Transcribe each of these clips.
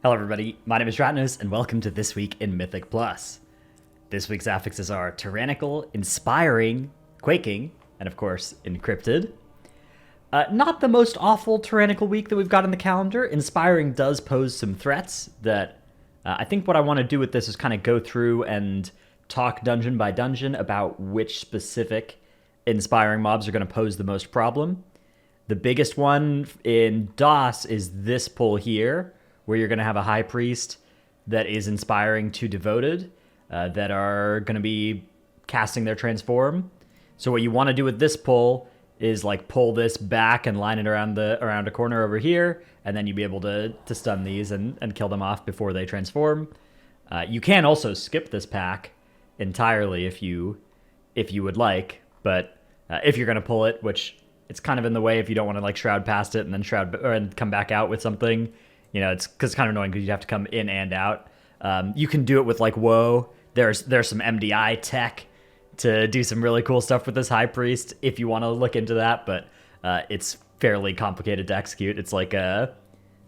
Hello everybody, my name is Ratnos, and welcome to This Week in Mythic Plus. This week's affixes are Tyrannical, Inspiring, Quaking, and of course, Encrypted. Not the most awful Tyrannical week that we've got in the calendar. Inspiring does pose some threats that I think what I want to do with this is kind of go through and talk dungeon by dungeon about which specific Inspiring mobs are going to pose the most problem. The biggest one in DOS is this pull here, where you're going to have a High Priest that is inspiring to Devoted, that are going to be casting their Transform. So what you want to do with this pull is like pull this back and line it around a corner over here, and then you'll be able to stun these and kill them off before they transform. You can also skip this pack entirely if you would like, but if you're going to pull it, which it's kind of in the way if you don't want to like shroud past it and then and come back out with something. You know, it's because it's kind of annoying because you have to come in and out. You can do it with like Woe. There's some MDI tech to do some really cool stuff with this High Priest if you want to look into that, but it's fairly complicated to execute. It's like a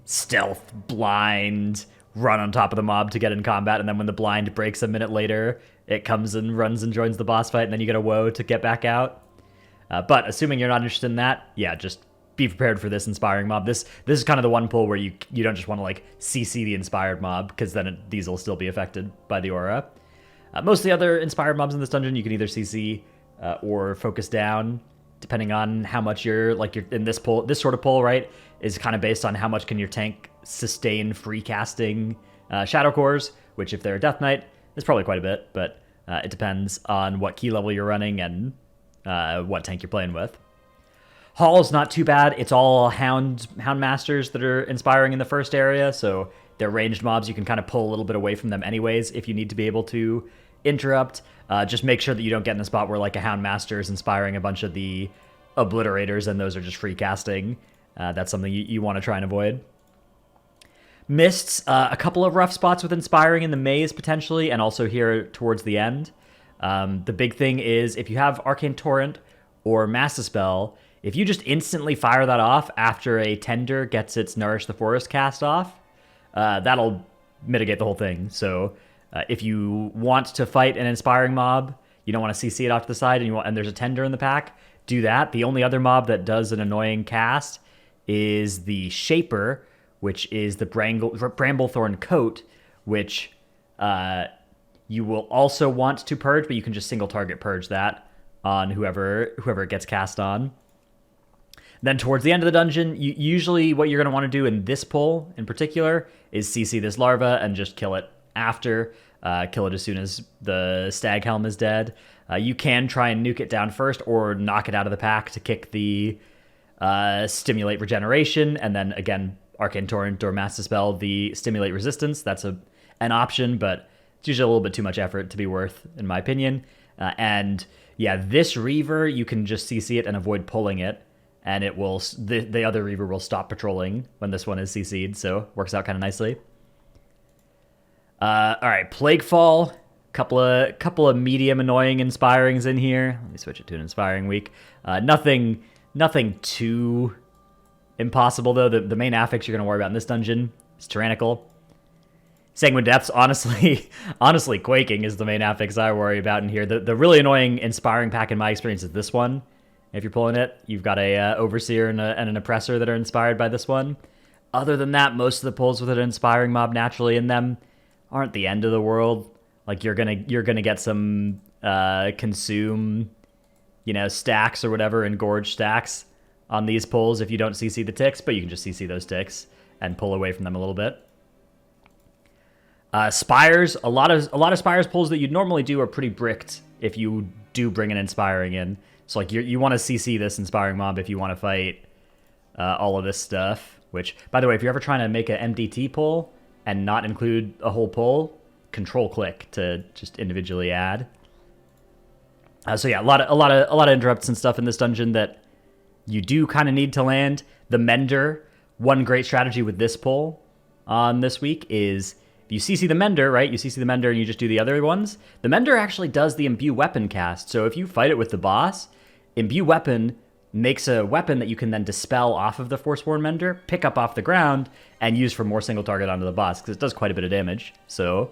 stealth blind run on top of the mob to get in combat, and then when the blind breaks a minute later, it comes and runs and joins the boss fight, and then you get a Woe to get back out. But assuming you're not interested in that, yeah, just be prepared for this inspiring mob. This is kind of the one pull where you don't just want to like CC the inspired mob, because then these will still be affected by the aura. Most of the other inspired mobs in this dungeon you can either CC or focus down, depending on how much you're in this pull. This sort of pull, right, is kind of based on how much can your tank sustain free casting Shadow Cores, which if they're a Death Knight is probably quite a bit, but it depends on what key level you're running and what tank you're playing with. Hall's not too bad. It's all Hound Masters that are inspiring in the first area, so they're ranged mobs. You can kind of pull a little bit away from them anyways if you need to be able to interrupt. Just make sure that you don't get in a spot where like a Hound Master is inspiring a bunch of the Obliterators and those are just free casting. That's something you want to try and avoid. Mists, a couple of rough spots with inspiring in the maze potentially, and also here towards the end. The big thing is if you have Arcane Torrent or Mass Dispel, if you just instantly fire that off after a Tender gets its Nourish the Forest cast off, that'll mitigate the whole thing. So if you want to fight an inspiring mob, you don't want to CC it off to the side, and there's a Tender in the pack, do that. The only other mob that does an annoying cast is the Shaper, which is the Bramblethorn Coat, which you will also want to purge, but you can just single target purge that on whoever it gets cast on. Then towards the end of the dungeon, usually what you're going to want to do in this pull in particular is CC this larva and just kill it after. Kill it as soon as the Stag Helm is dead. You can try and nuke it down first or knock it out of the pack to kick the Stimulate Regeneration, and then again, Arcane Torrent or Mass Dispel the Stimulate Resistance. That's an option, but it's usually a little bit too much effort to be worth, in my opinion. And yeah, this Reaver, you can just CC it and avoid pulling it, and it will the other Reaver will stop patrolling when this one is CC'd, so works out kind of nicely. All right, Plaguefall, couple of medium annoying inspirings in here. Let me switch it to an inspiring week. Nothing too impossible though. The main affix you're gonna worry about in this dungeon is Tyrannical. Sanguine Depths, honestly, Quaking is the main affix I worry about in here. The really annoying inspiring pack in my experience is this one. If you're pulling it, you've got a Overseer and an Oppressor that are inspired by this one. Other than that, most of the pulls with an inspiring mob naturally in them aren't the end of the world. Like you're gonna get some consume, stacks or whatever, and gorge stacks on these pulls if you don't CC the ticks, but you can just CC those ticks and pull away from them a little bit. Spires, a lot of Spires pulls that you'd normally do are pretty bricked if you do bring an inspiring in. So like you want to CC this inspiring mob if you want to fight all of this stuff. Which, by the way, if you're ever trying to make an MDT pull and not include a whole pull, Control-click to just individually add. So yeah, a lot of interrupts and stuff in this dungeon that you do kind of need to land. The Mender, one great strategy with this pull on this week is if you CC the Mender, right? You CC the Mender and you just do the other ones. The Mender actually does the Imbue Weapon cast. So if you fight it with the boss, Imbue Weapon makes a weapon that you can then dispel off of the Forsworn Mender, pick up off the ground, and use for more single target onto the boss, because it does quite a bit of damage. So,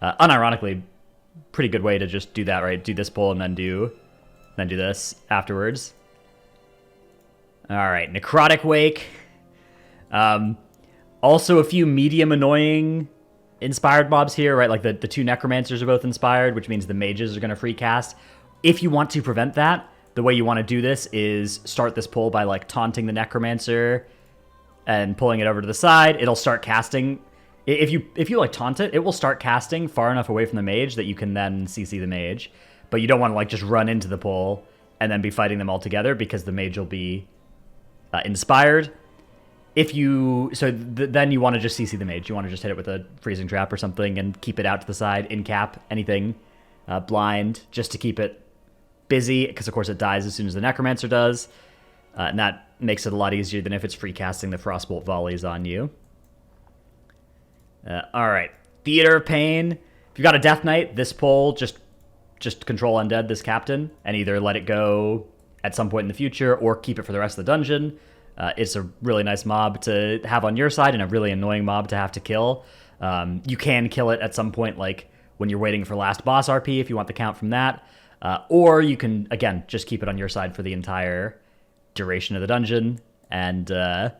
unironically, pretty good way to just do that, right? Do this pull and then do this afterwards. All right, Necrotic Wake. Also a few medium annoying inspired mobs here, right? Like the two Necromancers are both inspired, which means the mages are going to free cast. If you want to prevent that, the way you want to do this is start this pull by like taunting the Necromancer and pulling it over to the side. It'll start casting. If you like taunt it, it will start casting far enough away from the mage that you can then CC the mage. But you don't want to like just run into the pull and then be fighting them all together, because the mage will be inspired. Then you want to just CC the mage. You want to just hit it with a freezing trap or something and keep it out to the side, in cap, anything, blind, just to keep it busy, because of course it dies as soon as the Necromancer does, and that makes it a lot easier than if it's free casting the Frostbolt volleys on you. All right, Theater of Pain. If you've got a Death Knight, this pull, just control undead this captain and either let it go at some point in the future or keep it for the rest of the dungeon. It's a really nice mob to have on your side and a really annoying mob to have to kill. You can kill it at some point, like when you're waiting for last boss RP, if you want the count from that. Or you can, again, just keep it on your side for the entire duration of the dungeon. And yeah,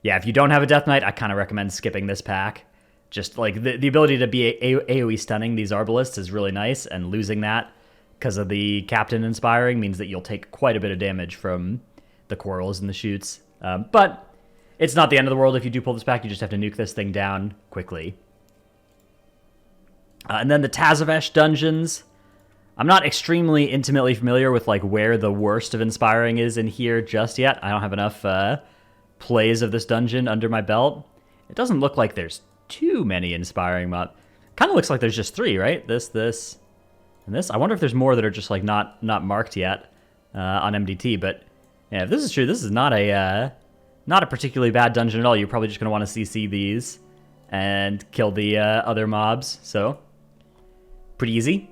if you don't have a Death Knight, I kind of recommend skipping this pack. Just like the ability to be AoE stunning these Arbalists is really nice, and losing that because of the Captain inspiring means that you'll take quite a bit of damage from the quarrels and the shoots. But it's not the end of the world if you do pull this back. You just have to nuke this thing down quickly. And then the Tazofash dungeons. I'm not extremely intimately familiar with like where the worst of inspiring is in here just yet. I don't have enough plays of this dungeon under my belt. It doesn't look like there's too many inspiring mobs. Kind of looks like there's just 3, right? This, and this. I wonder if there's more that are just like not marked yet on MDT. But yeah, if this is true, this is not a particularly bad dungeon at all. You're probably just going to want to CC these and kill the other mobs. So pretty easy.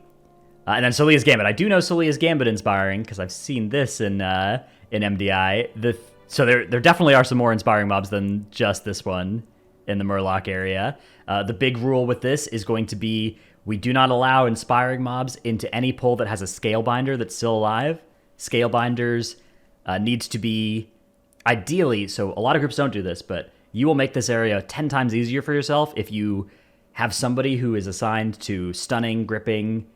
And then Solia's Gambit. I do know Solia's Gambit inspiring because I've seen this in MDI. So there definitely are some more inspiring mobs than just this one in the Murloc area. The big rule with this is going to be we do not allow inspiring mobs into any pull that has a scale binder that's still alive. Scale binders needs to be ideally, so a lot of groups don't do this, but you will make this area 10 times easier for yourself if you have somebody who is assigned to stunning, gripping,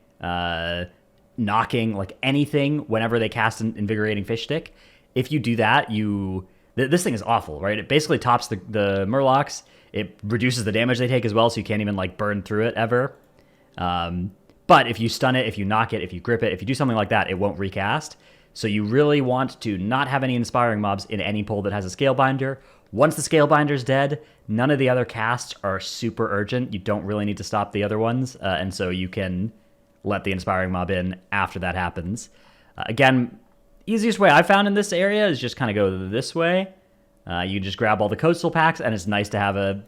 knocking, like anything whenever they cast an Invigorating Fish Stick. If you do that, this thing is awful, right? It basically tops the Murlocs. It reduces the damage they take as well, so you can't even like burn through it ever. But if you stun it, if you knock it, if you grip it, if you do something like that, it won't recast. So you really want to not have any inspiring mobs in any pull that has a scale binder. Once the scale binder's dead, none of the other casts are super urgent. You don't really need to stop the other ones, and so you can let the inspiring mob in after that happens. Again, easiest way I've found in this area is just kind of go this way. You just grab all the coastal packs, and it's nice to have a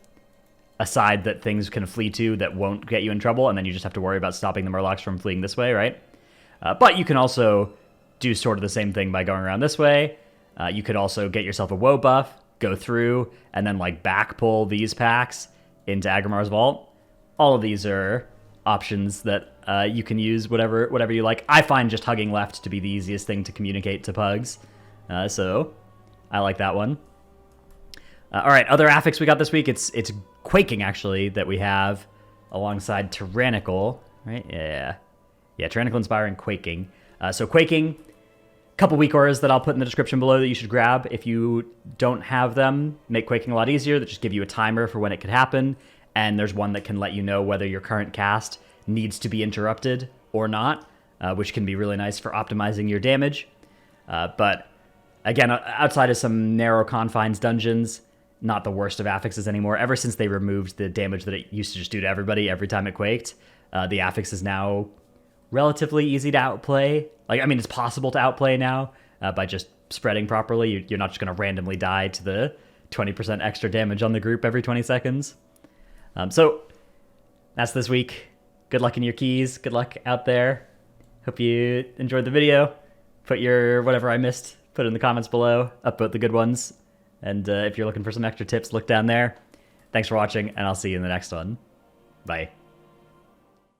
side that things can flee to that won't get you in trouble, and then you just have to worry about stopping the Murlocs from fleeing this way, right? But you can also do sort of the same thing by going around this way. You could also get yourself a woe buff, go through, and then like back pull these packs into Agrimar's Vault. All of these are options that you can use whatever you like. I find just hugging left to be the easiest thing to communicate to pugs, so I like that one. All right, other affix we got this week. It's Quaking, actually, that we have alongside Tyrannical, right? Yeah, Tyrannical inspiring Quaking. So Quaking, couple weak auras that I'll put in the description below that you should grab if you don't have them. Make Quaking a lot easier. That just give you a timer for when it could happen, and there's one that can let you know whether your current cast needs to be interrupted or not, which can be really nice for optimizing your damage. But again, outside of some narrow confines dungeons, not the worst of affixes anymore. Ever since they removed the damage that it used to just do to everybody every time it quaked, the affix is now relatively easy to outplay. Like, I mean, it's possible to outplay now by just spreading properly. You're not just going to randomly die to the 20% extra damage on the group every 20 seconds. So that's this week. Good luck in your keys. Good luck out there. Hope you enjoyed the video. Put your whatever I missed put it in the comments below. Upvote the good ones. And if you're looking for some extra tips, look down there. Thanks for watching, and I'll see you in the next one. Bye.